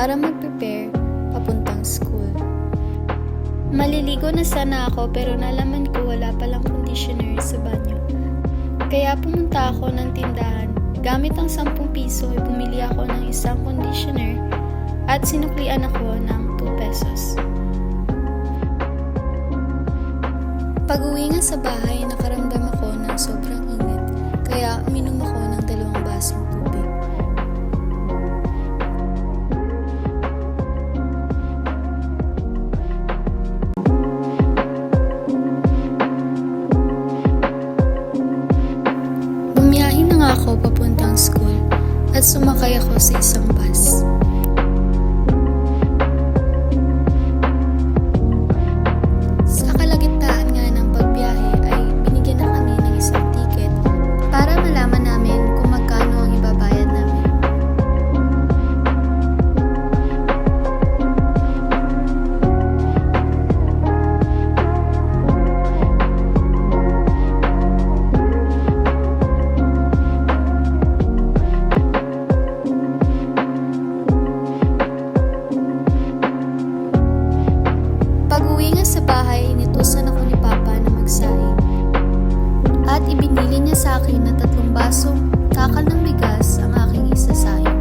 para mag-prepare papuntang school. Maliligo na sana ako pero nalaman ko wala palang conditioner sa banyo. Kaya pumunta ako ng tindahan. Gamit ang 10 piso ay bumili ako ng isang conditioner at sinuklian ako ng 2 pesos. Pag-uwi nga sa bahay, nakaramdam ako ng sobrang init, kaya uminom ako ng 2 basong tubig. Bumiyahe na nga ako papuntang school at sumakay ako sa isang bus. Sa kalagitnaan nga ng pagbiyahe ay binigyan na kami ng isang ticket para malaman namin kung magkano ang ibabayad namin. Pag-uwi nga sa bahay, inutusan ako ni Papa na magsaing. At ibinili niya sa akin na 3 basong takal ng bigas ang aking isasaing.